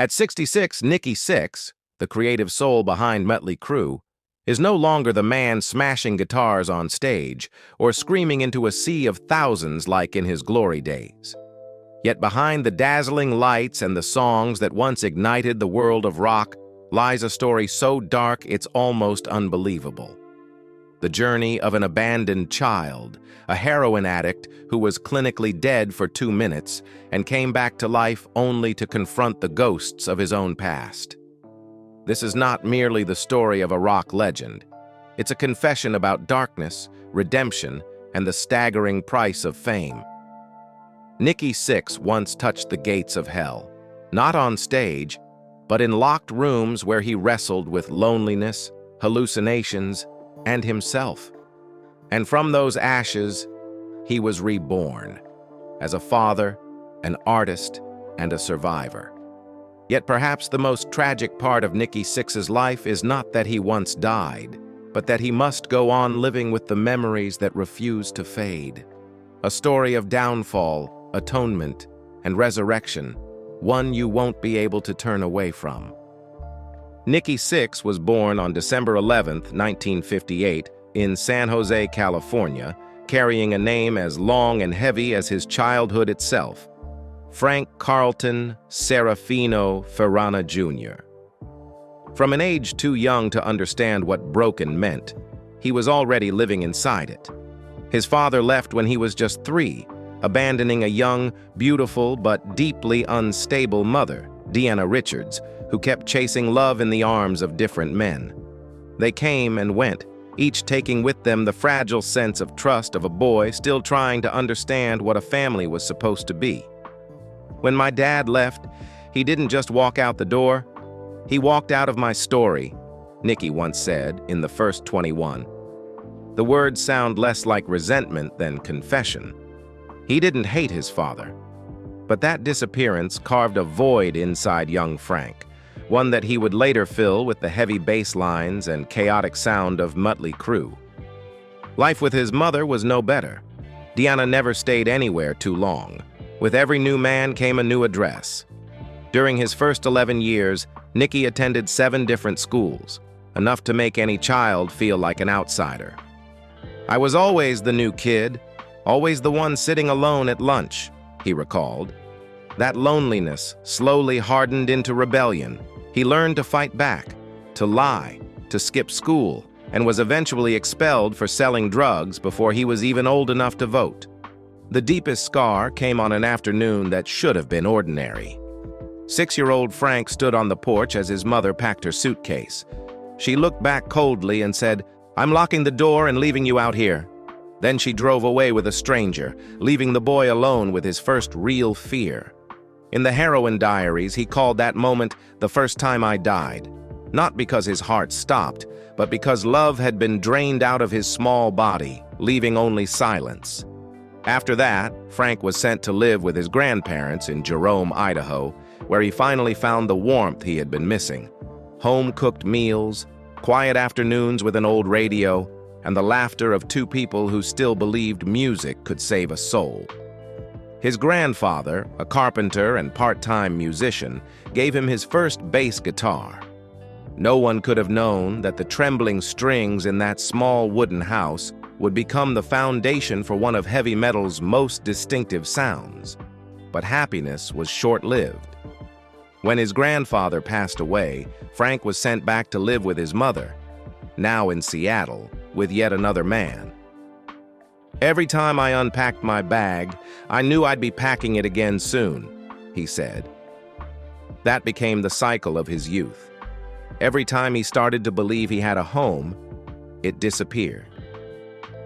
At 66, Nikki Sixx, the creative soul behind Mötley Crüe, is no longer the man smashing guitars on stage or screaming into a sea of thousands like in his glory days. Yet behind the dazzling lights and the songs that once ignited the world of rock lies a story so dark it's almost unbelievable. The journey of an abandoned child, a heroin addict who was clinically dead for 2 minutes and came back to life only to confront the ghosts of his own past. This is not merely the story of a rock legend. It's a confession about darkness, redemption, and the staggering price of fame. Nikki Sixx once touched the gates of hell, not on stage, but in locked rooms where he wrestled with loneliness, hallucinations, and himself. And from those ashes, he was reborn as a father, an artist, and a survivor. Yet perhaps the most tragic part of Nikki Sixx's life is not that he once died, but that he must go on living with the memories that refuse to fade. A story of downfall, atonement, and resurrection, one you won't be able to turn away from. Nikki Sixx was born on December 11, 1958, in San Jose, California, carrying a name as long and heavy as his childhood itself: Frank Carlton Serafino Feranna Jr. From an age too young to understand what broken meant, he was already living inside it. His father left when he was just 3, abandoning a young, beautiful, but deeply unstable mother, Deanna Richards, who kept chasing love in the arms of different men. They came and went, each taking with them the fragile sense of trust of a boy still trying to understand what a family was supposed to be. When my dad left, he didn't just walk out the door, he walked out of my story, Nikki once said in the first 21. The words sound less like resentment than confession. He didn't hate his father, but that disappearance carved a void inside young Frank, one that he would later fill with the heavy bass lines and chaotic sound of Mötley Crüe. Life with his mother was no better. Deanna never stayed anywhere too long. With every new man came a new address. During his first 11 years, Nikki attended 7 different schools, enough to make any child feel like an outsider. I was always the new kid, always the one sitting alone at lunch, he recalled. That loneliness slowly hardened into rebellion. He learned to fight back, to lie, to skip school, and was eventually expelled for selling drugs before he was even old enough to vote. The deepest scar came on an afternoon that should have been ordinary. 6-year-old Frank stood on the porch as his mother packed her suitcase. She looked back coldly and said, "I'm locking the door and leaving you out here." Then she drove away with a stranger, leaving the boy alone with his first real fear. In the heroin diaries, he called that moment the first time I died, not because his heart stopped, but because love had been drained out of his small body, leaving only silence. After that, Frank was sent to live with his grandparents in Jerome, Idaho, where he finally found the warmth he had been missing. Home-cooked meals, quiet afternoons with an old radio, and the laughter of 2 people who still believed music could save a soul. His grandfather, a carpenter and part-time musician, gave him his first bass guitar. No one could have known that the trembling strings in that small wooden house would become the foundation for one of heavy metal's most distinctive sounds. But happiness was short-lived. When his grandfather passed away, Frank was sent back to live with his mother, now in Seattle, with yet another man. "Every time I unpacked my bag, I knew I'd be packing it again soon," he said. That became the cycle of his youth. Every time he started to believe he had a home, it disappeared.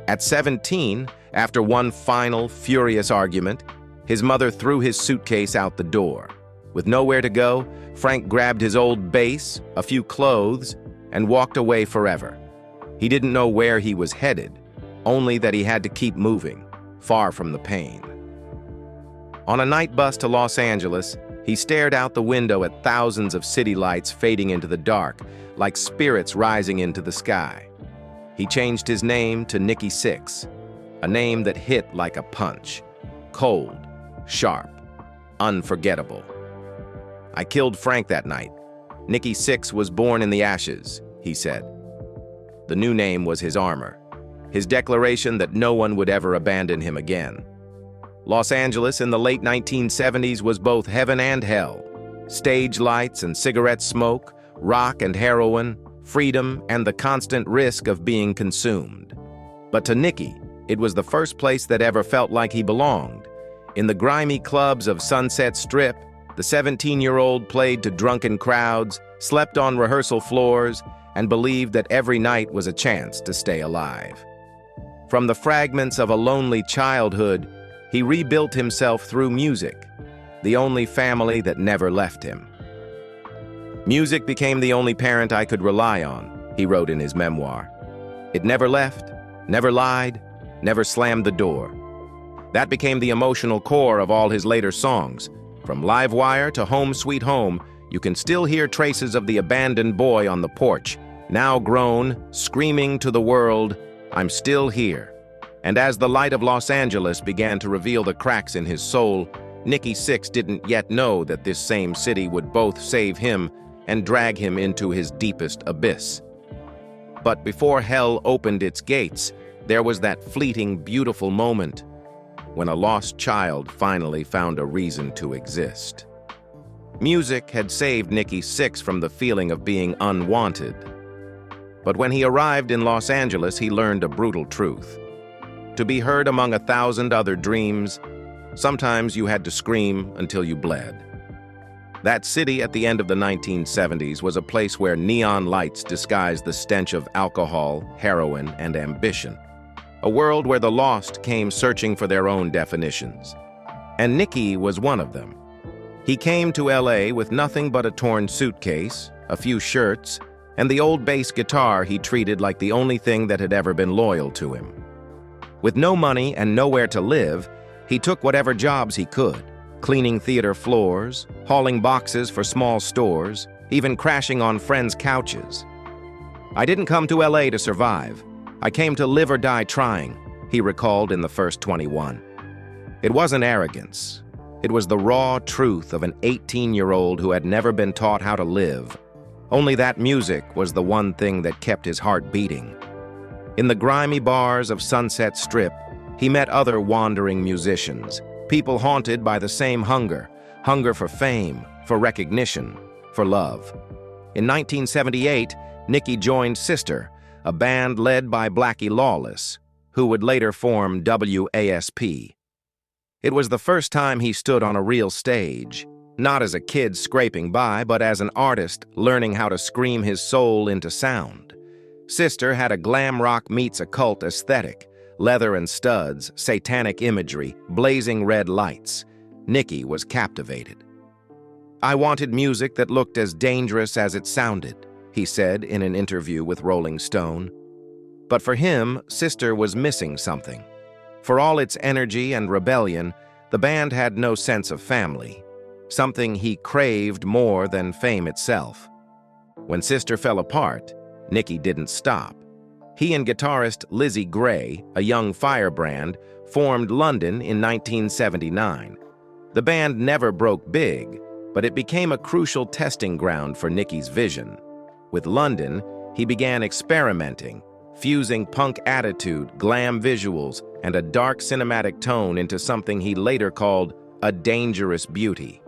At 17, after one final, furious argument, his mother threw his suitcase out the door. With nowhere to go, Frank grabbed his old bass, a few clothes, and walked away forever. He didn't know where he was headed, only that he had to keep moving, far from the pain. On a night bus to Los Angeles, he stared out the window at thousands of city lights fading into the dark, like spirits rising into the sky. He changed his name to Nikki Sixx, a name that hit like a punch, cold, sharp, unforgettable. "I killed Frank that night. Nikki Sixx was born in the ashes," he said. The new name was his armor, his declaration that no one would ever abandon him again. Los Angeles in the late 1970s was both heaven and hell. Stage lights and cigarette smoke, rock and heroin, freedom and the constant risk of being consumed. But to Nikki, it was the first place that ever felt like he belonged. In the grimy clubs of Sunset Strip, the 17-year-old played to drunken crowds, slept on rehearsal floors, and believed that every night was a chance to stay alive. From the fragments of a lonely childhood, he rebuilt himself through music, the only family that never left him. "Music became the only parent I could rely on," he wrote in his memoir. "It never left, never lied, never slammed the door." That became the emotional core of all his later songs. From Livewire to Home Sweet Home, you can still hear traces of the abandoned boy on the porch, now grown, screaming to the world, "I'm still here." And as the light of Los Angeles began to reveal the cracks in his soul, Nikki Sixx didn't yet know that this same city would both save him and drag him into his deepest abyss. But before hell opened its gates, there was that fleeting, beautiful moment when a lost child finally found a reason to exist. Music had saved Nikki Sixx from the feeling of being unwanted. But when he arrived in Los Angeles, he learned a brutal truth. To be heard among 1,000 other dreams, sometimes you had to scream until you bled. That city at the end of the 1970s was a place where neon lights disguised the stench of alcohol, heroin, and ambition. A world where the lost came searching for their own definitions. And Nikki was one of them. He came to LA with nothing but a torn suitcase, a few shirts, and the old bass guitar he treated like the only thing that had ever been loyal to him. With no money and nowhere to live, he took whatever jobs he could, cleaning theater floors, hauling boxes for small stores, even crashing on friends' couches. "I didn't come to LA to survive. I came to live or die trying," he recalled in the first 21. It wasn't arrogance. It was the raw truth of an 18-year-old who had never been taught how to live. Only that music was the one thing that kept his heart beating. In the grimy bars of Sunset Strip, he met other wandering musicians, people haunted by the same hunger for fame, for recognition, for love. In 1978, Nikki joined Sister, a band led by Blackie Lawless, who would later form WASP. It was the first time he stood on a real stage, not as a kid scraping by, but as an artist learning how to scream his soul into sound. Sister had a glam rock meets occult aesthetic, leather and studs, satanic imagery, blazing red lights. Nikki was captivated. "I wanted music that looked as dangerous as it sounded," he said in an interview with Rolling Stone. But for him, Sister was missing something. For all its energy and rebellion, the band had no sense of family, something he craved more than fame itself. When Sister fell apart, Nikki didn't stop. He and guitarist Lizzie Gray, a young firebrand, formed London in 1979. The band never broke big, but it became a crucial testing ground for Nikki's vision. With London, he began experimenting, fusing punk attitude, glam visuals, and a dark cinematic tone into something he later called a dangerous beauty.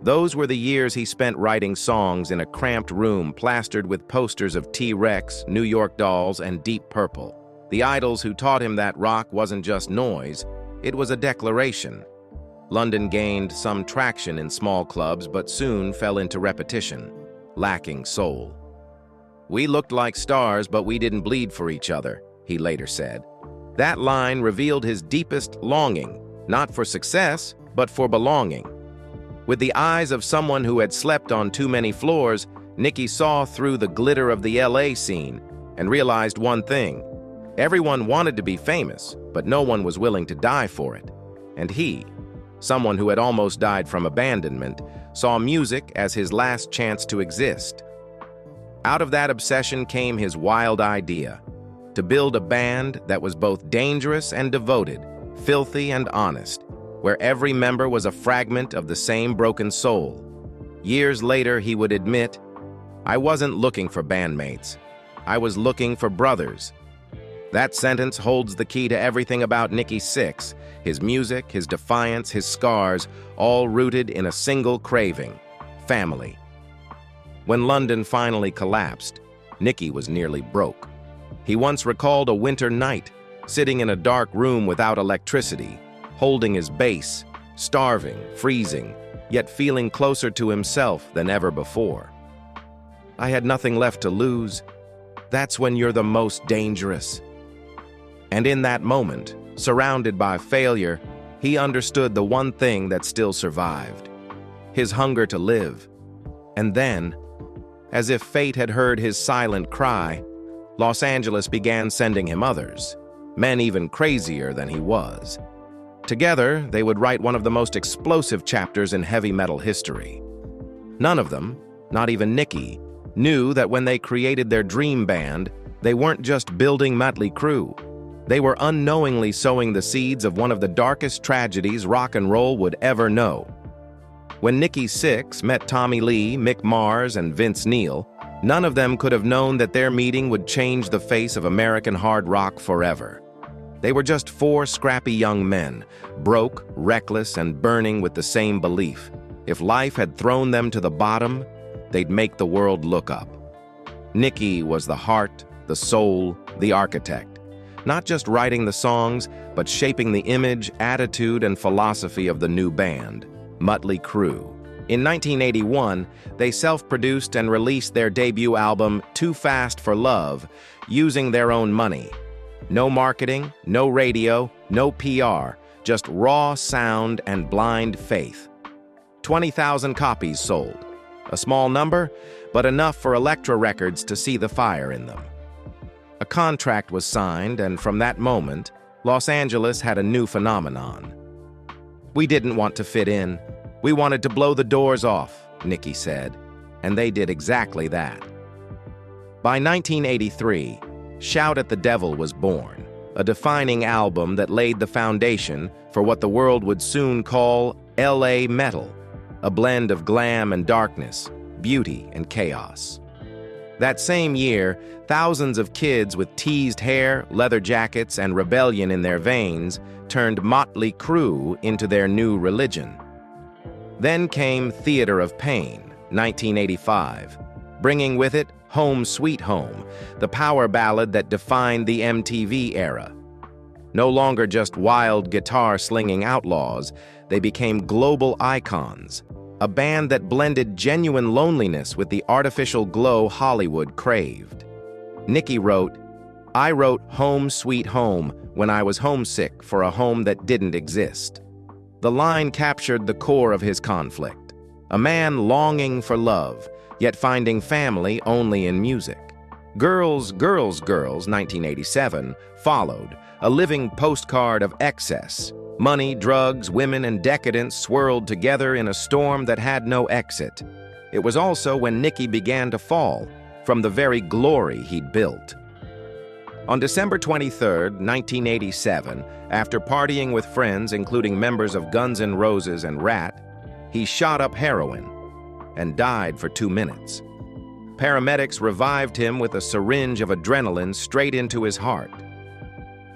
Those were the years he spent writing songs in a cramped room plastered with posters of T-Rex, New York Dolls, and Deep Purple. The idols who taught him that rock wasn't just noise, it was a declaration. London gained some traction in small clubs, but soon fell into repetition, lacking soul. "We looked like stars, but we didn't bleed for each other," he later said. That line revealed his deepest longing, not for success, but for belonging. With the eyes of someone who had slept on too many floors, Nikki saw through the glitter of the LA scene and realized one thing. Everyone wanted to be famous, but no one was willing to die for it. And he, someone who had almost died from abandonment, saw music as his last chance to exist. Out of that obsession came his wild idea, to build a band that was both dangerous and devoted, filthy and honest, where every member was a fragment of the same broken soul. Years later, he would admit, "I wasn't looking for bandmates. I was looking for brothers." That sentence holds the key to everything about Nikki Sixx, his music, his defiance, his scars, all rooted in a single craving: family. When London finally collapsed, Nikki was nearly broke. He once recalled a winter night, sitting in a dark room without electricity, holding his bass, starving, freezing, yet feeling closer to himself than ever before. "I had nothing left to lose. That's when you're the most dangerous." And in that moment, surrounded by failure, he understood the one thing that still survived: his hunger to live. And then, as if fate had heard his silent cry, Los Angeles began sending him others, men even crazier than he was. Together, they would write one of the most explosive chapters in heavy metal history. None of them, not even Nikki, knew that when they created their dream band, they weren't just building Mötley Crüe. They were unknowingly sowing the seeds of one of the darkest tragedies rock and roll would ever know. When Nikki Sixx met Tommy Lee, Mick Mars, and Vince Neil, none of them could have known that their meeting would change the face of American hard rock forever. They were just four scrappy young men, broke, reckless, and burning with the same belief: if life had thrown them to the bottom, they'd make the world look up. Nikki was the heart, the soul, the architect, not just writing the songs, but shaping the image, attitude, and philosophy of the new band, Mötley Crüe. In 1981, they self-produced and released their debut album, Too Fast for Love, using their own money. No marketing, no radio, no PR, just raw sound and blind faith. 20,000 copies sold. A small number, but enough for Elektra Records to see the fire in them. A contract was signed, and from that moment, Los Angeles had a new phenomenon. "We didn't want to fit in. We wanted to blow the doors off," Nikki said, and they did exactly that. By 1983, Shout at the Devil was born, a defining album that laid the foundation for what the world would soon call LA metal, a blend of glam and darkness, beauty and chaos. That same year, thousands of kids with teased hair, leather jackets, and rebellion in their veins turned Motley Crüe into their new religion. Then came Theater of Pain, 1985, bringing with it Home Sweet Home, the power ballad that defined the MTV era. No longer just wild guitar-slinging outlaws, they became global icons, a band that blended genuine loneliness with the artificial glow Hollywood craved. Nikki wrote, "I wrote Home Sweet Home when I was homesick for a home that didn't exist." The line captured the core of his conflict: a man longing for love, yet finding family only in music. Girls, Girls, Girls, 1987, followed, a living postcard of excess. Money, drugs, women, and decadence swirled together in a storm that had no exit. It was also when Nikki began to fall from the very glory he'd built. On December 23, 1987, after partying with friends including members of Guns N' Roses and Rat, he shot up heroin and died for 2 minutes. Paramedics revived him with a syringe of adrenaline straight into his heart.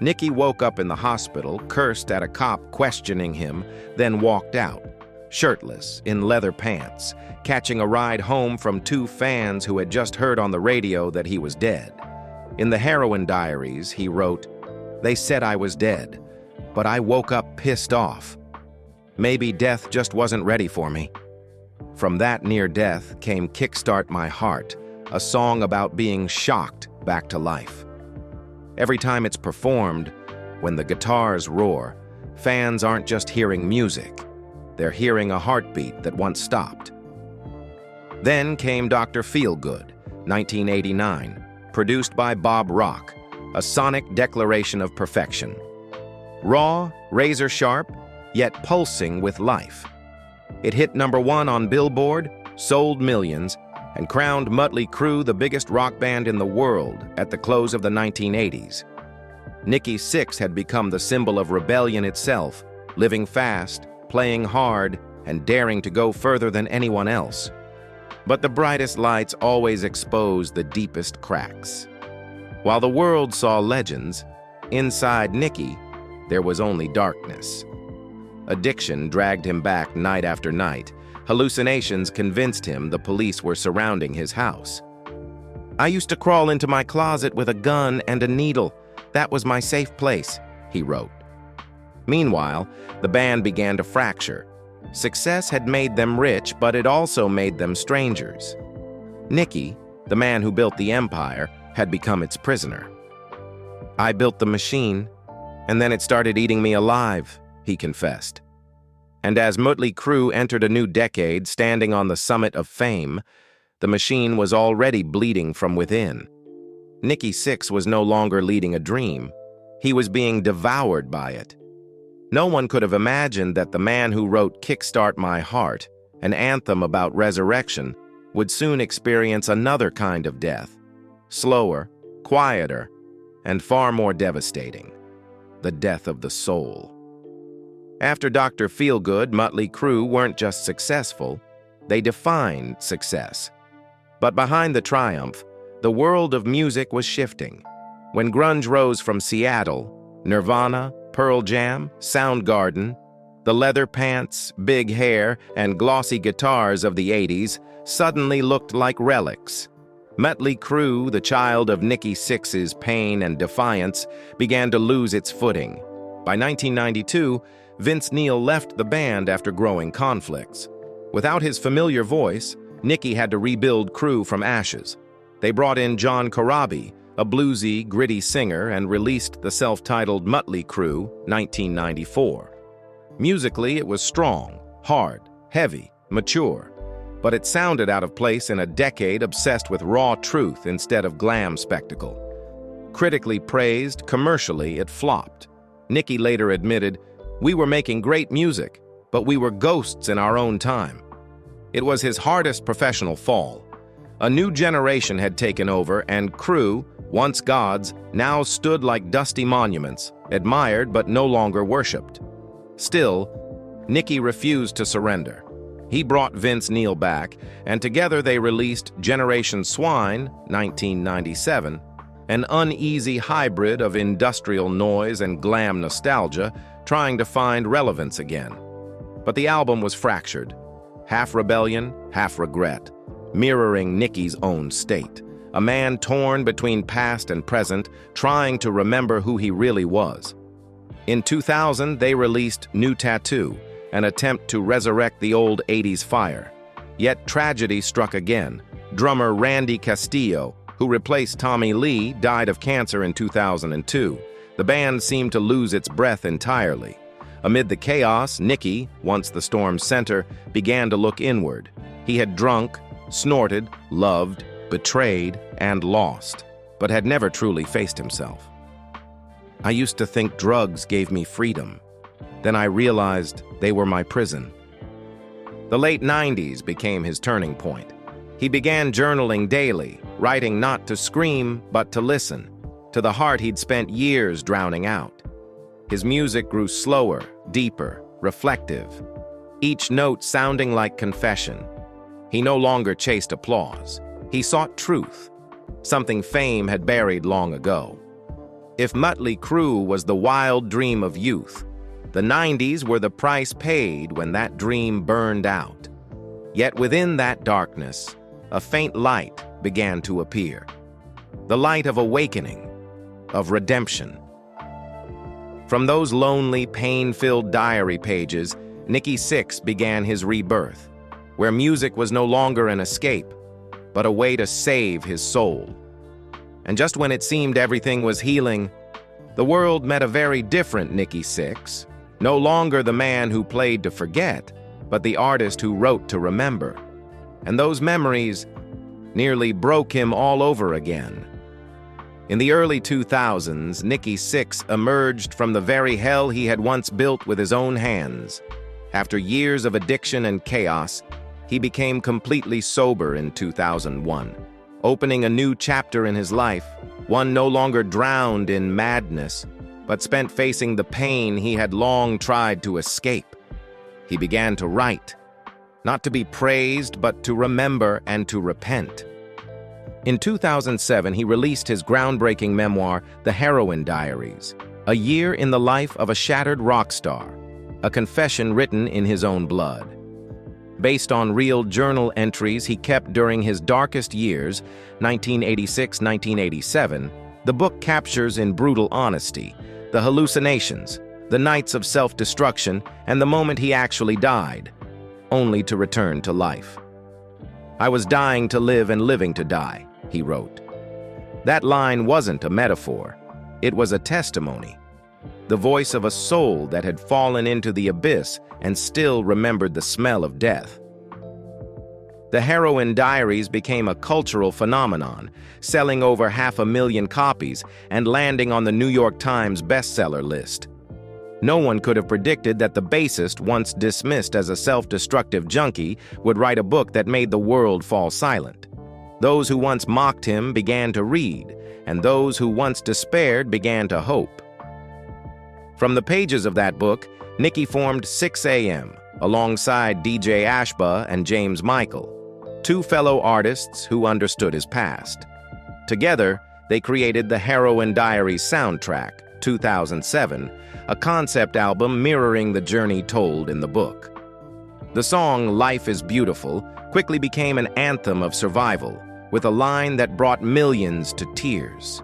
Nikki woke up in the hospital, cursed at a cop questioning him, then walked out, shirtless, in leather pants, catching a ride home from 2 fans who had just heard on the radio that he was dead. In the heroin diaries, he wrote, "They said I was dead, but I woke up pissed off. Maybe death just wasn't ready for me." From that near death came Kickstart My Heart, a song about being shocked back to life. Every time it's performed, when the guitars roar, fans aren't just hearing music, they're hearing a heartbeat that once stopped. Then came Dr. Feelgood, 1989, produced by Bob Rock, a sonic declaration of perfection. Raw, razor-sharp, yet pulsing with life. It hit #1 on Billboard, sold millions, and crowned Mötley Crüe the biggest rock band in the world at the close of the 1980s. Nikki Sixx had become the symbol of rebellion itself, living fast, playing hard, and daring to go further than anyone else. But the brightest lights always expose the deepest cracks. While the world saw legends, inside Nikki, there was only darkness. Addiction dragged him back night after night. Hallucinations convinced him the police were surrounding his house. "I used to crawl into my closet with a gun and a needle. That was my safe place," he wrote. Meanwhile, the band began to fracture. Success had made them rich, but it also made them strangers. Nikki, the man who built the empire, had become its prisoner. "I built the machine, and then it started eating me alive," he confessed. And as Mötley Crüe entered a new decade, standing on the summit of fame, the machine was already bleeding from within. Nikki Sixx was no longer leading a dream. He was being devoured by it. No one could have imagined that the man who wrote "Kickstart My Heart," an anthem about resurrection, would soon experience another kind of death, slower, quieter, and far more devastating: the death of the soul. After Dr. Feelgood, Mötley Crüe weren't just successful, they defined success. But behind the triumph, the world of music was shifting. When grunge rose from Seattle, Nirvana, Pearl Jam, Soundgarden, the leather pants, big hair, and glossy guitars of the 80s suddenly looked like relics. Mötley Crüe, the child of Nikki Sixx's pain and defiance, began to lose its footing. By 1992, Vince Neil left the band after growing conflicts. Without his familiar voice, Nikki had to rebuild Crüe from ashes. They brought in John Corabi, a bluesy, gritty singer, and released the self-titled Mötley Crüe, 1994. Musically, it was strong, hard, heavy, mature, but it sounded out of place in a decade obsessed with raw truth instead of glam spectacle. Critically praised, commercially, it flopped. Nikki later admitted, "We were making great music, but we were ghosts in our own time." It was his hardest professional fall. A new generation had taken over, and Crüe, once gods, now stood like dusty monuments, admired but no longer worshipped. Still, Nikki refused to surrender. He brought Vince Neil back, and together they released Generation Swine, 1997, an uneasy hybrid of industrial noise and glam nostalgia, trying to find relevance again. But the album was fractured, half rebellion, half regret, mirroring Nikki's own state, a man torn between past and present, trying to remember who he really was. In 2000, they released New Tattoo, an attempt to resurrect the old 80s fire. Yet tragedy struck again. Drummer Randy Castillo, who replaced Tommy Lee, died of cancer in 2002. The band seemed to lose its breath entirely. Amid the chaos, Nikki, once the storm's center, began to look inward. He had drunk, snorted, loved, betrayed, and lost, but had never truly faced himself. "I used to think drugs gave me freedom. Then I realized they were my prison." The late 90s became his turning point. He began journaling daily, writing not to scream, but to listen, to the heart he'd spent years drowning out. His music grew slower, deeper, reflective, each note sounding like confession. He no longer chased applause. He sought truth, something fame had buried long ago. If Mötley Crüe was the wild dream of youth, the 90s were the price paid when that dream burned out. Yet within that darkness, a faint light began to appear. The light of awakening, of redemption. From those lonely, pain-filled diary pages, Nikki Sixx began his rebirth, where music was no longer an escape, but a way to save his soul. And just when it seemed everything was healing, the world met a very different Nikki Sixx, no longer the man who played to forget, but the artist who wrote to remember. And those memories nearly broke him all over again. In the early 2000s, Nikki Sixx emerged from the very hell he had once built with his own hands. After years of addiction and chaos, he became completely sober in 2001, opening a new chapter in his life, one no longer drowned in madness, but spent facing the pain he had long tried to escape. He began to write, not to be praised, but to remember and to repent. In 2007, he released his groundbreaking memoir, The Heroin Diaries, a year in the life of a shattered rock star, a confession written in his own blood. Based on real journal entries he kept during his darkest years, 1986-1987, the book captures in brutal honesty the hallucinations, the nights of self-destruction, and the moment he actually died, only to return to life. "I was dying to live and living to die," he wrote. That line wasn't a metaphor. It was a testimony. The voice of a soul that had fallen into the abyss and still remembered the smell of death. The Heroin Diaries became a cultural phenomenon, selling over 500,000 copies and landing on the New York Times bestseller list. No one could have predicted that the bassist, once dismissed as a self-destructive junkie, would write a book that made the world fall silent. Those who once mocked him began to read, and those who once despaired began to hope. From the pages of that book, Nikki formed 6 a.m. alongside DJ Ashba and James Michael, two fellow artists who understood his past. Together, they created the Heroin Diaries soundtrack, 2007, a concept album mirroring the journey told in the book. The song Life is Beautiful quickly became an anthem of survival, with a line that brought millions to tears.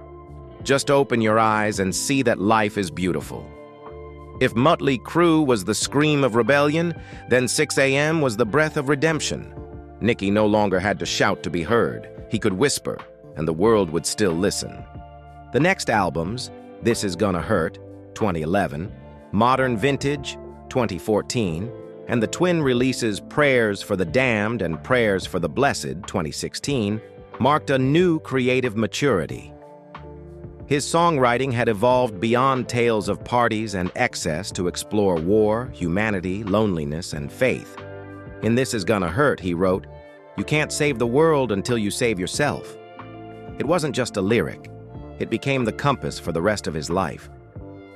Just open your eyes and see that life is beautiful. If Mötley Crüe was the scream of rebellion, then 6 a.m. was the breath of redemption. Nikki no longer had to shout to be heard. He could whisper, and the world would still listen. The next albums, This Is Gonna Hurt, 2011, Modern Vintage, 2014, and the twin releases Prayers for the Damned and Prayers for the Blessed, 2016, marked a new creative maturity. His songwriting had evolved beyond tales of parties and excess to explore war, humanity, loneliness, and faith. In This Is Gonna Hurt, he wrote, "You can't save the world until you save yourself." It wasn't just a lyric. It became the compass for the rest of his life.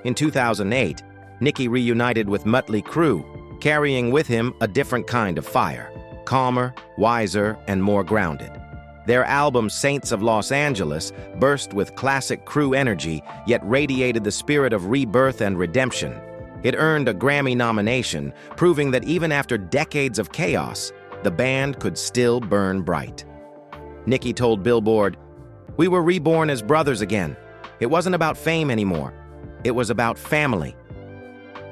In 2008, Nikki reunited with Mötley Crüe, carrying with him a different kind of fire, calmer, wiser, and more grounded. Their album Saints of Los Angeles burst with classic Crüe energy, yet radiated the spirit of rebirth and redemption. It earned a Grammy nomination, proving that even after decades of chaos, the band could still burn bright. Nikki told Billboard, "We were reborn as brothers again. It wasn't about fame anymore. It was about family."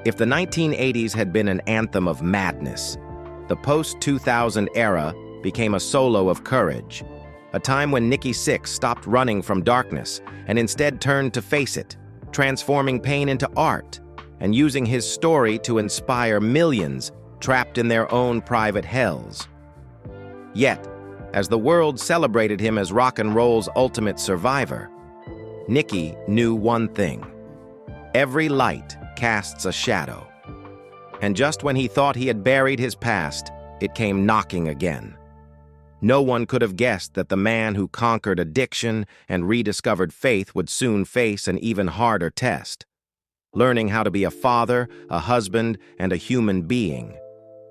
If the 1980s had been an anthem of madness, the post-2000 era became a solo of courage, a time when Nikki Sixx stopped running from darkness and instead turned to face it, transforming pain into art and using his story to inspire millions trapped in their own private hells. Yet, as the world celebrated him as rock and roll's ultimate survivor, Nikki knew one thing: every light casts a shadow. And just when he thought he had buried his past, it came knocking again. No one could have guessed that the man who conquered addiction and rediscovered faith would soon face an even harder test: learning how to be a father, a husband, and a human being,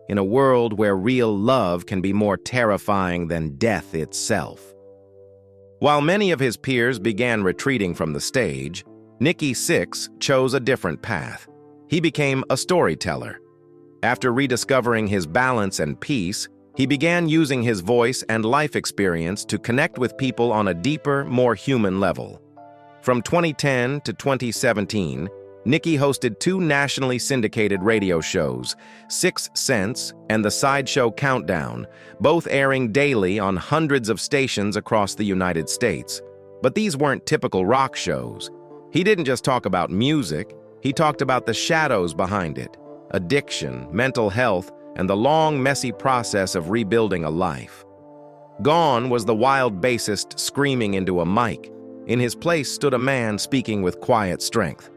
in a world where real love can be more terrifying than death itself. While many of his peers began retreating from the stage, Nikki Sixx chose a different path. He became a storyteller. After rediscovering his balance and peace, he began using his voice and life experience to connect with people on a deeper, more human level. From 2010 to 2017, Nikki hosted 2 nationally syndicated radio shows, 6 Cents and The Sideshow Countdown, both airing daily on hundreds of stations across the United States. But these weren't typical rock shows. He didn't just talk about music, he talked about the shadows behind it: addiction, mental health, and the long, messy process of rebuilding a life. Gone was the wild bassist screaming into a mic. In his place stood a man speaking with quiet strength.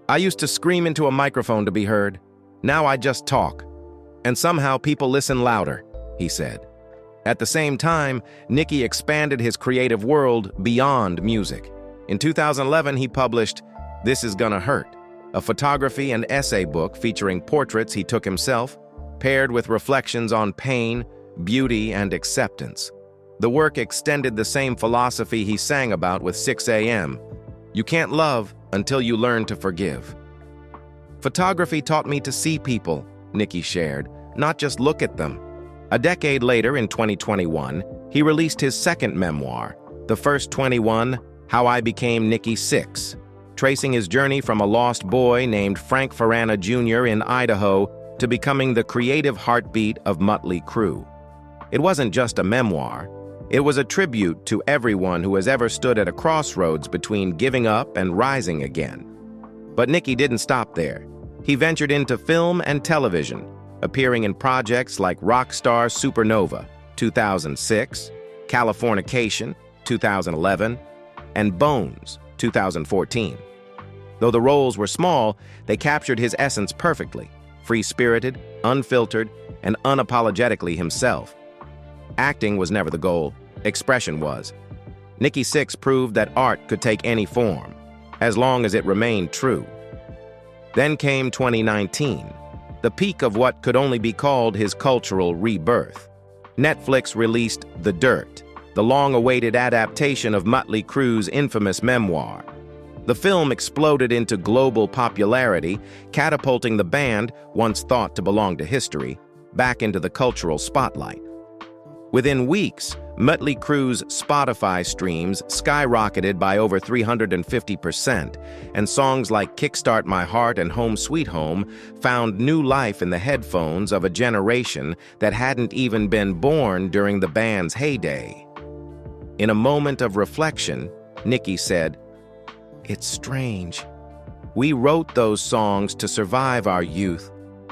"I used to scream into a microphone to be heard. Now I just talk. And somehow people listen louder," he said. At the same time, Nikki expanded his creative world beyond music. In 2011, he published This Is Gonna Hurt, a photography and essay book featuring portraits he took himself, paired with reflections on pain, beauty, and acceptance. The work extended the same philosophy he sang about with 6 a.m. You can't love until you learn to forgive. Photography taught me to see people, Nikki shared, not just look at them. A decade later, in 2021, he released his second memoir, The First 21, How I Became Nikki Sixx, tracing his journey from a lost boy named Frank Feranna Jr. in Idaho to becoming the creative heartbeat of Mötley Crüe. It wasn't just a memoir. It was a tribute to everyone who has ever stood at a crossroads between giving up and rising again. But Nikki didn't stop there. He ventured into film and television, appearing in projects like Rockstar Supernova, 2006, Californication, 2011, and Bones, 2014. Though the roles were small, they captured his essence perfectly, free-spirited, unfiltered, and unapologetically himself. Acting was never the goal, expression was. Nikki Sixx proved that art could take any form, as long as it remained true. Then came 2019, the peak of what could only be called his cultural rebirth. Netflix released The Dirt, the long-awaited adaptation of Mötley Crüe's infamous memoir. The film exploded into global popularity, catapulting the band, once thought to belong to history, back into the cultural spotlight. Within weeks, Mötley Crüe's Spotify streams skyrocketed by over 350%, and songs like Kickstart My Heart and Home Sweet Home found new life in the headphones of a generation that hadn't even been born during the band's heyday. In a moment of reflection, Nikki said, "It's strange. We wrote those songs to survive our youth,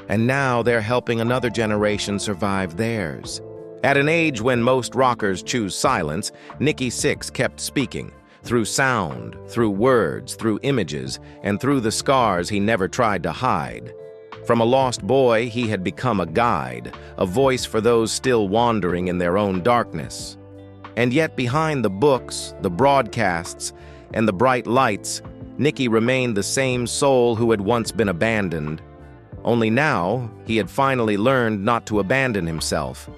and now they're helping another generation survive theirs." At an age when most rockers choose silence, Nikki Sixx kept speaking, through sound, through words, through images, and through the scars he never tried to hide. From a lost boy, he had become a guide, a voice for those still wandering in their own darkness. And yet behind the books, the broadcasts, and the bright lights, Nikki remained the same soul who had once been abandoned. Only now, he had finally learned not to abandon himself.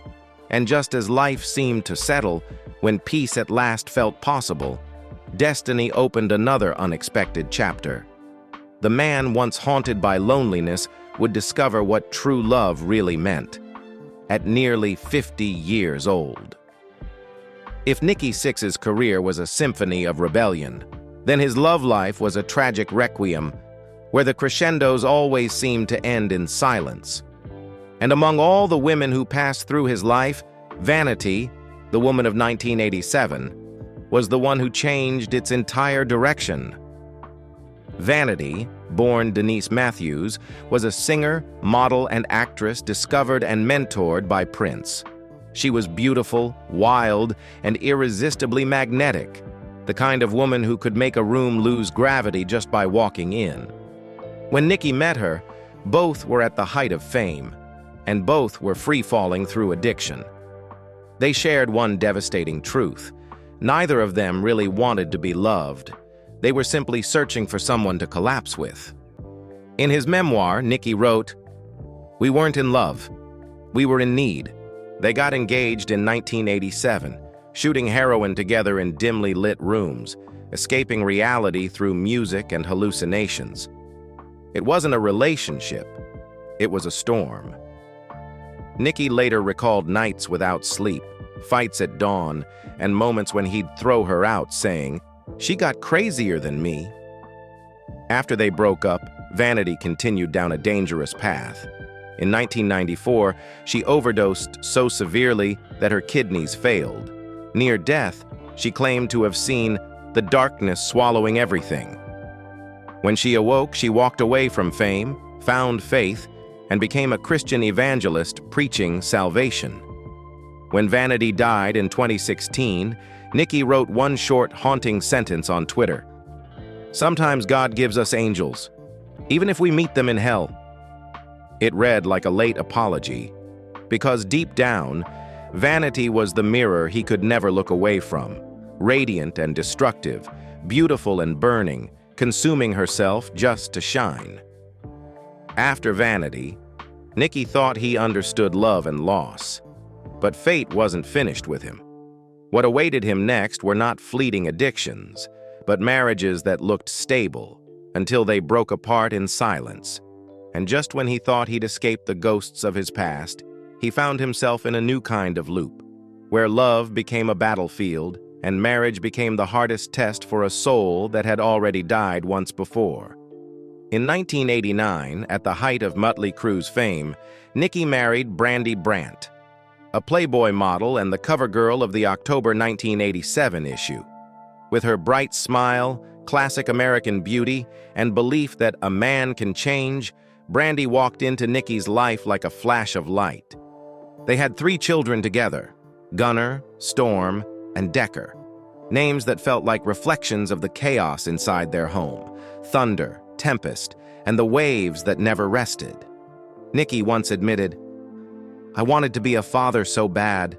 And just as life seemed to settle, when peace at last felt possible, destiny opened another unexpected chapter. The man once haunted by loneliness would discover what true love really meant, at nearly 50 years old. If Nikki Sixx's career was a symphony of rebellion, then his love life was a tragic requiem, where the crescendos always seemed to end in silence. And among all the women who passed through his life, Vanity, the woman of 1987, was the one who changed its entire direction. Vanity, born Denise Matthews, was a singer, model, and actress discovered and mentored by Prince. She was beautiful, wild, and irresistibly magnetic, the kind of woman who could make a room lose gravity just by walking in. When Nikki met her, both were at the height of fame, and both were free-falling through addiction. They shared one devastating truth. Neither of them really wanted to be loved. They were simply searching for someone to collapse with. In his memoir, Nikki wrote, "We weren't in love. We were in need. They got engaged in 1987, shooting heroin together in dimly lit rooms, escaping reality through music and hallucinations. It wasn't a relationship. It was a storm." Nikki later recalled nights without sleep, fights at dawn, and moments when he'd throw her out, saying, "She got crazier than me." After they broke up, Vanity continued down a dangerous path. In 1994, she overdosed so severely that her kidneys failed. Near death, she claimed to have seen the darkness swallowing everything. When she awoke, she walked away from fame, found faith, and became a Christian evangelist preaching salvation. When Vanity died in 2016, Nikki wrote one short, haunting sentence on Twitter. "Sometimes God gives us angels, even if we meet them in hell." It read like a late apology, because deep down, Vanity was the mirror he could never look away from, radiant and destructive, beautiful and burning, consuming herself just to shine. After Vanity, Nikki thought he understood love and loss, but fate wasn't finished with him. What awaited him next were not fleeting addictions, but marriages that looked stable until they broke apart in silence. And just when he thought he'd escaped the ghosts of his past, he found himself in a new kind of loop, where love became a battlefield and marriage became the hardest test for a soul that had already died once before. In 1989, at the height of Mötley Crüe's fame, Nikki married Brandy Brandt, a Playboy model and the cover girl of the October 1987 issue. With her bright smile, classic American beauty, and belief that a man can change, Brandy walked into Nikki's life like a flash of light. They had 3 children together, Gunnar, Storm, and Decker, names that felt like reflections of the chaos inside their home, thunder, tempest, and the waves that never rested. Nikki once admitted, "I wanted to be a father so bad,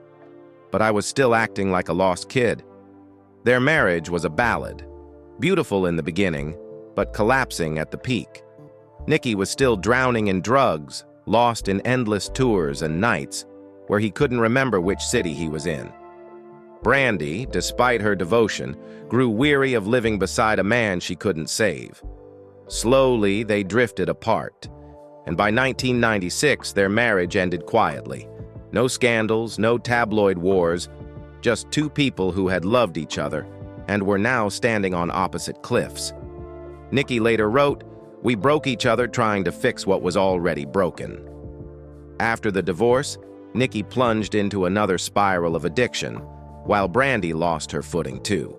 but I was still acting like a lost kid." Their marriage was a ballad, beautiful in the beginning, but collapsing at the peak. Nikki was still drowning in drugs, lost in endless tours and nights where he couldn't remember which city he was in. Brandy, despite her devotion, grew weary of living beside a man she couldn't save. Slowly, they drifted apart, and by 1996, their marriage ended quietly. No scandals, no tabloid wars, just 2 people who had loved each other and were now standing on opposite cliffs. Nikki later wrote, "We broke each other trying to fix what was already broken." After the divorce, Nikki plunged into another spiral of addiction, while Brandy lost her footing too.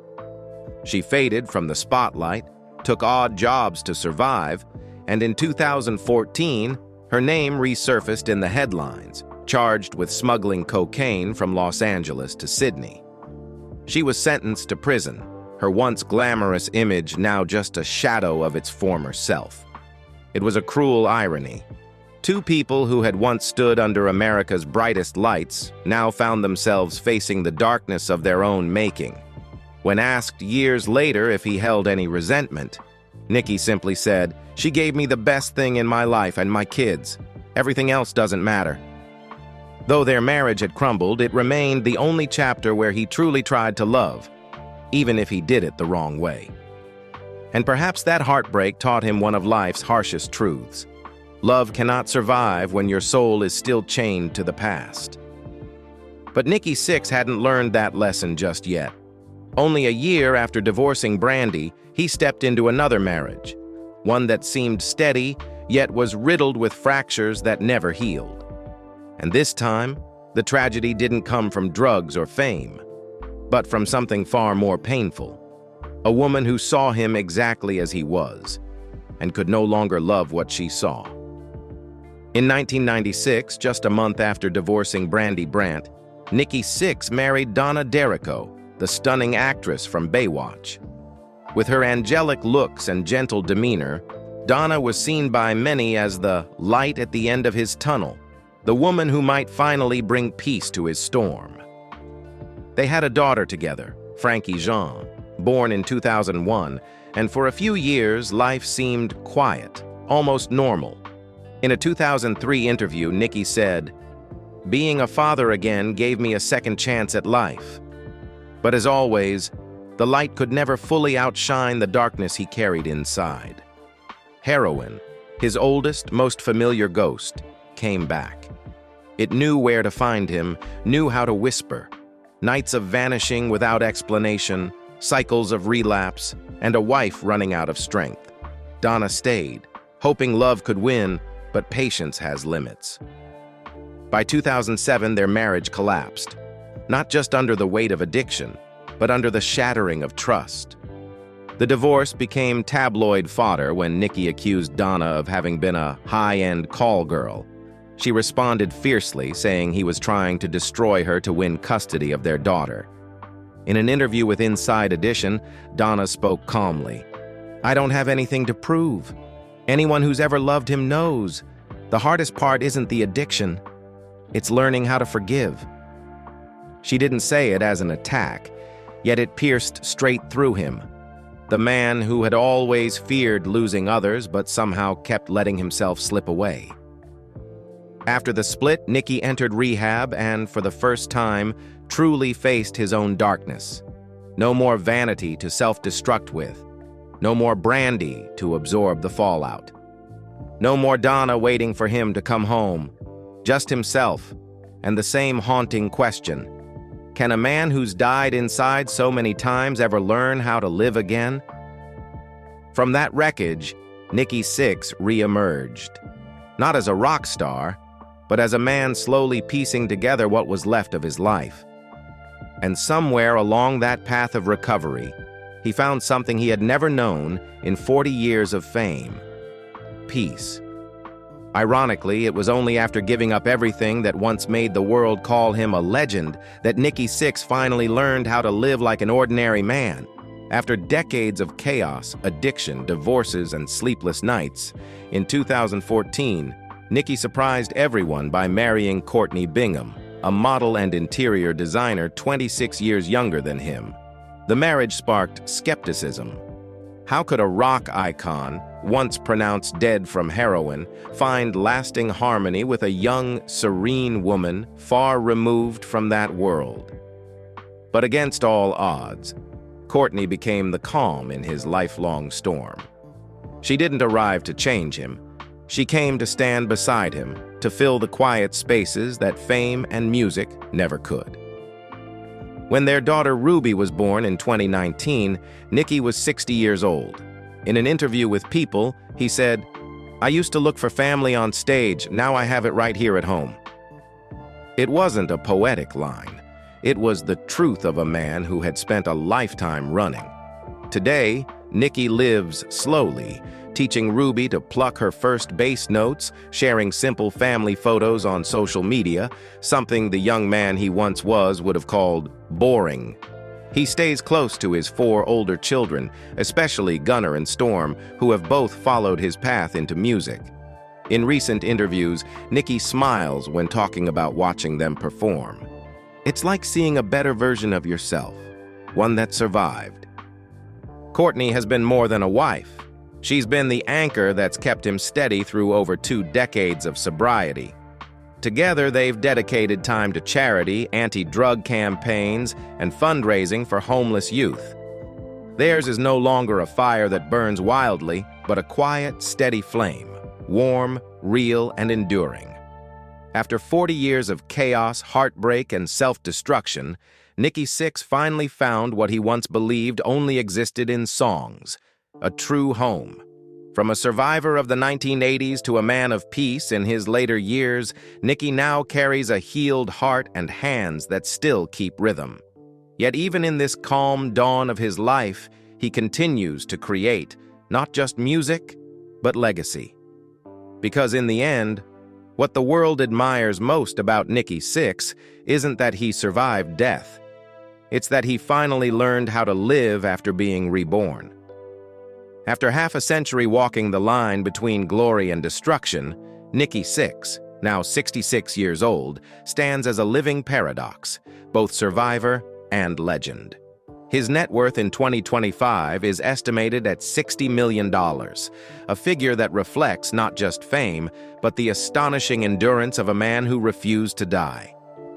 She faded from the spotlight, took odd jobs to survive, and in 2014, her name resurfaced in the headlines, charged with smuggling cocaine from Los Angeles to Sydney. She was sentenced to prison, her once glamorous image now just a shadow of its former self. It was a cruel irony. 2 people who had once stood under America's brightest lights now found themselves facing the darkness of their own making. When asked years later if he held any resentment, Nikki simply said, "She gave me the best thing in my life and my kids. Everything else doesn't matter." Though their marriage had crumbled, it remained the only chapter where he truly tried to love, even if he did it the wrong way. And perhaps that heartbreak taught him one of life's harshest truths. Love cannot survive when your soul is still chained to the past. But Nikki Sixx hadn't learned that lesson just yet. Only a year after divorcing Brandy, he stepped into another marriage, one that seemed steady, yet was riddled with fractures that never healed. And this time, the tragedy didn't come from drugs or fame, but from something far more painful. A woman who saw him exactly as he was, and could no longer love what she saw. In 1996, just a month after divorcing Brandy Brandt, Nikki Sixx married Donna, the stunning actress from Baywatch. With her angelic looks and gentle demeanor, Donna was seen by many as the light at the end of his tunnel, the woman who might finally bring peace to his storm. They had a daughter together, Frankie Jean, born in 2001, and for a few years, life seemed quiet, almost normal. In a 2003 interview, Nikki said, "Being a father again gave me a second chance at life. But as always, the light could never fully outshine the darkness he carried inside." Heroin, his oldest, most familiar ghost, came back. It knew where to find him, knew how to whisper. Nights of vanishing without explanation, cycles of relapse, and a wife running out of strength. Donna stayed, hoping love could win, but patience has limits. By 2007, their marriage collapsed, not just under the weight of addiction, but under the shattering of trust. The divorce became tabloid fodder when Nikki accused Donna of having been a high-end call girl. She responded fiercely, saying he was trying to destroy her to win custody of their daughter. In an interview with Inside Edition, Donna spoke calmly. "I don't have anything to prove. Anyone who's ever loved him knows. The hardest part isn't the addiction. It's learning how to forgive." She didn't say it as an attack, yet it pierced straight through him. The man who had always feared losing others but somehow kept letting himself slip away. After the split, Nikki entered rehab and, for the first time, truly faced his own darkness. No more Vanity to self-destruct with. No more Brandy to absorb the fallout. No more Donna waiting for him to come home. Just himself, and the same haunting question. Can a man who's died inside so many times ever learn how to live again? From that wreckage, Nikki Sixx re-emerged. Not as a rock star, but as a man slowly piecing together what was left of his life. And somewhere along that path of recovery, he found something he had never known in 40 years of fame: peace. Ironically, it was only after giving up everything that once made the world call him a legend that Nikki Sixx finally learned how to live like an ordinary man. After decades of chaos, addiction, divorces, and sleepless nights, in 2014, Nikki surprised everyone by marrying Courtney Bingham, a model and interior designer 26 years younger than him. The marriage sparked skepticism. How could a rock icon, once pronounced dead from heroin, find lasting harmony with a young, serene woman far removed from that world? But against all odds, Courtney became the calm in his lifelong storm. She didn't arrive to change him. She came to stand beside him, to fill the quiet spaces that fame and music never could. When their daughter Ruby was born in 2019, Nikki was 60 years old. In an interview with People, he said, "I used to look for family on stage, now I have it right here at home." It wasn't a poetic line. It was the truth of a man who had spent a lifetime running. Today, Nikki lives slowly, teaching Ruby to pluck her first bass notes, sharing simple family photos on social media, something the young man he once was would have called boring. He stays close to his 4 older children, especially Gunnar and Storm, who have both followed his path into music. In recent interviews, Nikki smiles when talking about watching them perform. It's like seeing a better version of yourself, one that survived. Courtney has been more than a wife. She's been the anchor that's kept him steady through over 2 decades of sobriety. Together, they've dedicated time to charity, anti-drug campaigns, and fundraising for homeless youth. Theirs is no longer a fire that burns wildly, but a quiet, steady flame, warm, real, and enduring. After 40 years of chaos, heartbreak, and self-destruction, Nikki Sixx finally found what he once believed only existed in songs: a true home. From a survivor of the 1980s to a man of peace in his later years, Nikki now carries a healed heart and hands that still keep rhythm. Yet even in this calm dawn of his life, he continues to create, not just music, but legacy. Because in the end, what the world admires most about Nikki Sixx isn't that he survived death. It's that he finally learned how to live after being reborn. After half a century walking the line between glory and destruction, Nikki Sixx, now 66 years old, stands as a living paradox, both survivor and legend. His net worth in 2025 is estimated at $60 million, a figure that reflects not just fame, but the astonishing endurance of a man who refused to die.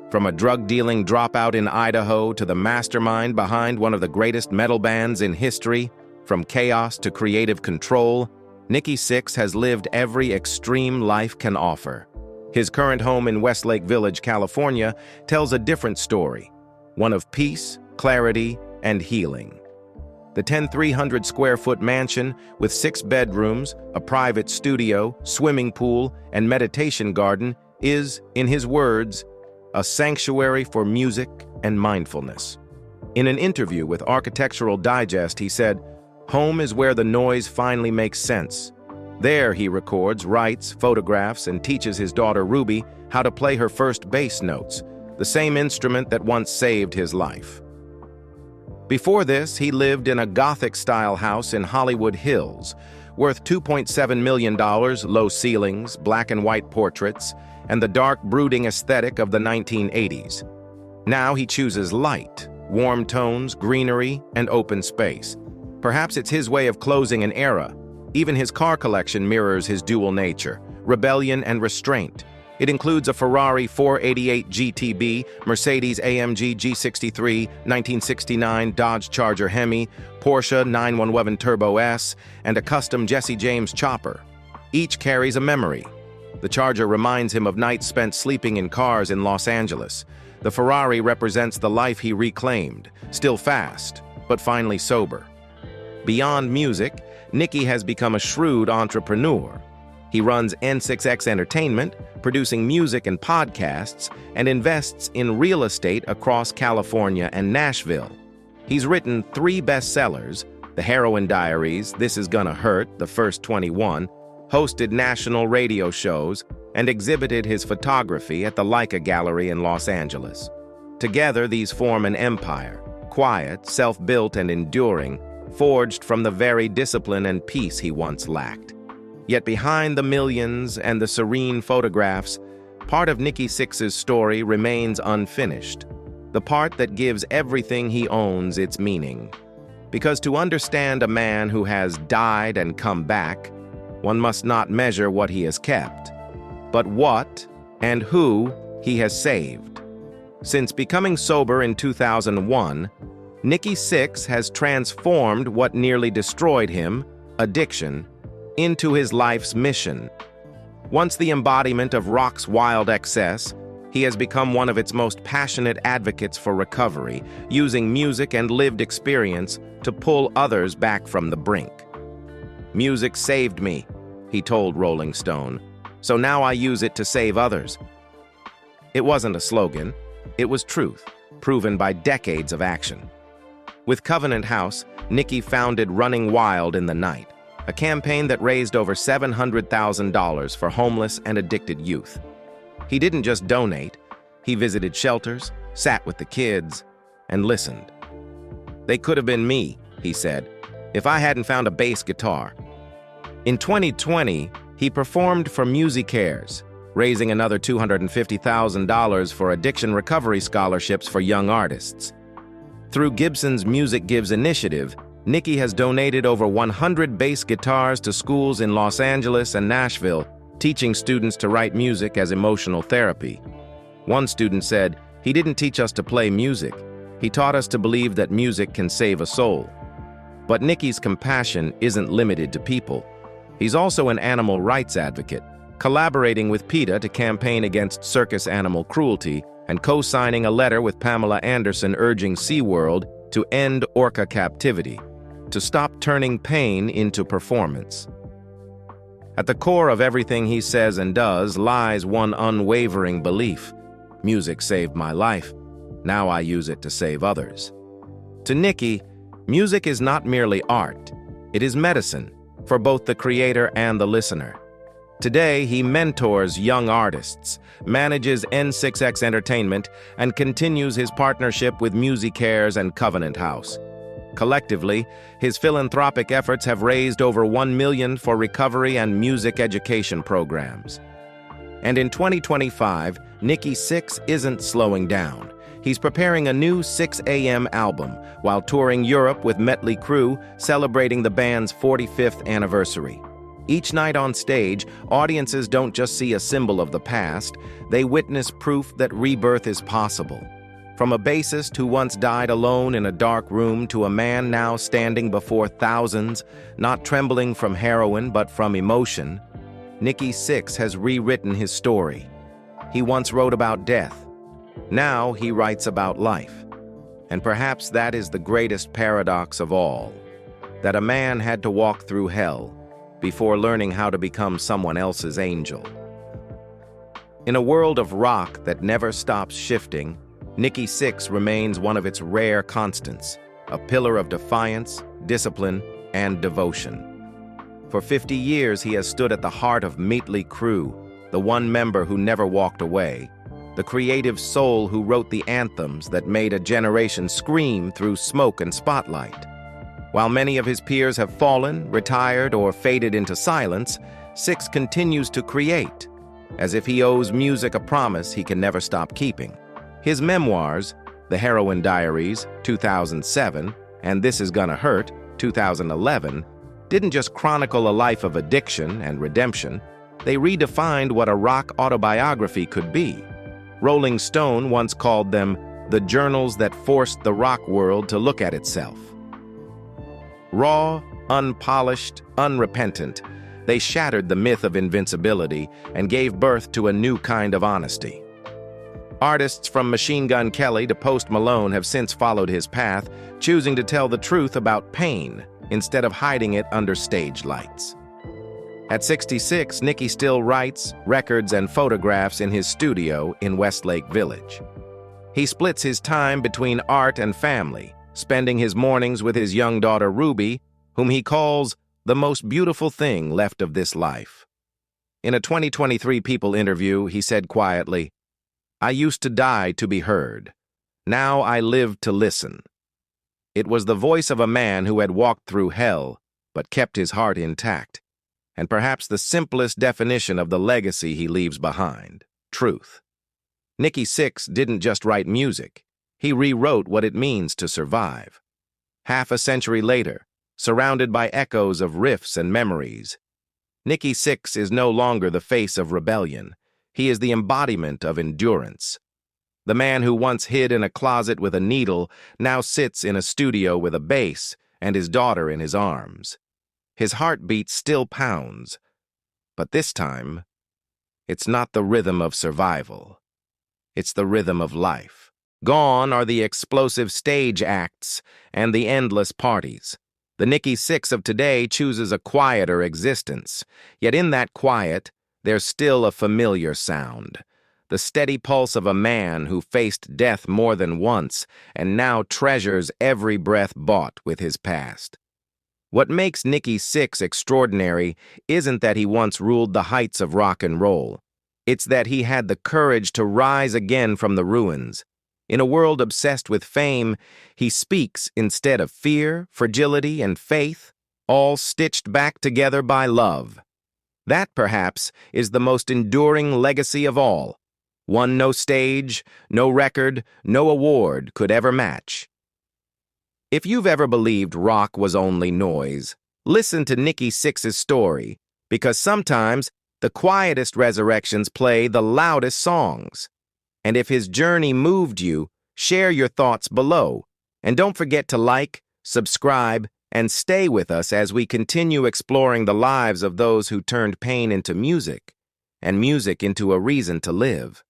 From a drug-dealing dropout in Idaho to the mastermind behind one of the greatest metal bands in history, from chaos to creative control, Nikki Sixx has lived every extreme life can offer. His current home in Westlake Village, California, tells a different story, one of peace, clarity, and healing. The 10,300-square-foot mansion with 6 bedrooms, a private studio, swimming pool, and meditation garden is, in his words, a sanctuary for music and mindfulness. In an interview with Architectural Digest, he said, "Home is where the noise finally makes sense. There, he records, writes, photographs, and teaches his daughter Ruby how to play her first bass notes, the same instrument that once saved his life." Before this, he lived in a Gothic-style house in Hollywood Hills, worth $2.7 million, low ceilings, black and white portraits, and the dark, brooding aesthetic of the 1980s. Now he chooses light, warm tones, greenery, and open space. Perhaps it's his way of closing an era. Even his car collection mirrors his dual nature, rebellion and restraint. It includes a Ferrari 488 GTB, Mercedes-AMG G63, 1969 Dodge Charger Hemi, Porsche 911 Turbo S, and a custom Jesse James chopper. Each carries a memory. The Charger reminds him of nights spent sleeping in cars in Los Angeles. The Ferrari represents the life he reclaimed, still fast, but finally sober. Beyond music, Nikki has become a shrewd entrepreneur. He runs N6X Entertainment, producing music and podcasts, and invests in real estate across California and Nashville. He's written 3 bestsellers, The Heroin Diaries, This Is Gonna Hurt, the first 21, hosted national radio shows, and exhibited his photography at the Leica Gallery in Los Angeles. Together, these form an empire, quiet, self-built, and enduring, forged from the very discipline and peace he once lacked. Yet behind the millions and the serene photographs, part of Nikki Sixx's story remains unfinished, the part that gives everything he owns its meaning. Because to understand a man who has died and come back, one must not measure what he has kept, but what and who he has saved. Since becoming sober in 2001, Nikki Sixx has transformed what nearly destroyed him, addiction, into his life's mission. Once the embodiment of rock's wild excess, he has become one of its most passionate advocates for recovery, using music and lived experience to pull others back from the brink. "Music saved me," he told Rolling Stone, "so now I use it to save others." It wasn't a slogan, it was truth, proven by decades of action. With Covenant House, Nikki founded Running Wild in the Night, a campaign that raised over $700,000 for homeless and addicted youth. He didn't just donate, he visited shelters, sat with the kids, and listened. "They could have been me," he said, "if I hadn't found a bass guitar." In 2020, he performed for MusiCares, raising another $250,000 for addiction recovery scholarships for young artists. Through Gibson's Music Gives initiative, Nikki has donated over 100 bass guitars to schools in Los Angeles and Nashville, teaching students to write music as emotional therapy. One student said, "He didn't teach us to play music. He taught us to believe that music can save a soul." But Nikki's compassion isn't limited to people. He's also an animal rights advocate, collaborating with PETA to campaign against circus animal cruelty and co-signing a letter with Pamela Anderson urging SeaWorld to end orca captivity, to stop turning pain into performance. At the core of everything he says and does lies one unwavering belief: music saved my life, now I use it to save others. To Nikki, music is not merely art, it is medicine for both the creator and the listener. Today, he mentors young artists, manages N6X Entertainment, and continues his partnership with MusiCares and Covenant House. Collectively, his philanthropic efforts have raised over $1 million for recovery and music education programs. And in 2025, Nikki Sixx isn't slowing down. He's preparing a new 6 a.m. album while touring Europe with Mötley Crüe, celebrating the band's 45th anniversary. Each night on stage, audiences don't just see a symbol of the past, they witness proof that rebirth is possible. From a bassist who once died alone in a dark room to a man now standing before thousands, not trembling from heroin but from emotion, Nikki Sixx has rewritten his story. He once wrote about death. Now he writes about life. And perhaps that is the greatest paradox of all, that a man had to walk through hell before learning how to become someone else's angel. In a world of rock that never stops shifting, Nikki Sixx remains one of its rare constants, a pillar of defiance, discipline, and devotion. For 50 years, he has stood at the heart of Mötley Crüe, the one member who never walked away, the creative soul who wrote the anthems that made a generation scream through smoke and spotlight. While many of his peers have fallen, retired, or faded into silence, Sixx continues to create, as if he owes music a promise he can never stop keeping. His memoirs, The Heroin Diaries, 2007, and This Is Gonna Hurt, 2011, didn't just chronicle a life of addiction and redemption, They redefined what a rock autobiography could be. Rolling Stone once called them the journals that forced the rock world to look at itself. Raw, unpolished, unrepentant, they shattered the myth of invincibility and gave birth to a new kind of honesty. Artists from Machine Gun Kelly to Post Malone have since followed his path, choosing to tell the truth about pain instead of hiding it under stage lights. At 66, Nikki still writes, records, and photographs in his studio in Westlake Village. He splits his time between art and family, spending his mornings with his young daughter Ruby, whom he calls the most beautiful thing left of this life. In a 2023 People interview, he said quietly, "I used to die to be heard. Now I live to listen." It was the voice of a man who had walked through hell, but kept his heart intact, and perhaps the simplest definition of the legacy he leaves behind: truth. Nikki Sixx didn't just write music. He rewrote what it means to survive. Half a century later, surrounded by echoes of riffs and memories, Nikki Sixx is no longer the face of rebellion. He is the embodiment of endurance. The man who once hid in a closet with a needle now sits in a studio with a bass and his daughter in his arms. His heartbeat still pounds, but this time, it's not the rhythm of survival. It's the rhythm of life. Gone are the explosive stage acts and the endless parties. The Nikki Sixx of today chooses a quieter existence, yet in that quiet, there's still a familiar sound. The steady pulse of a man who faced death more than once and now treasures every breath bought with his past. What makes Nikki Sixx extraordinary isn't that he once ruled the heights of rock and roll. It's that he had the courage to rise again from the ruins. In a world obsessed with fame, he speaks instead of fear, fragility, and faith, all stitched back together by love. That, perhaps, is the most enduring legacy of all, one no stage, no record, no award could ever match. If you've ever believed rock was only noise, listen to Nikki Sixx's story, because sometimes the quietest resurrections play the loudest songs. And if his journey moved you, share your thoughts below. And don't forget to like, subscribe, and stay with us as we continue exploring the lives of those who turned pain into music, and music into a reason to live.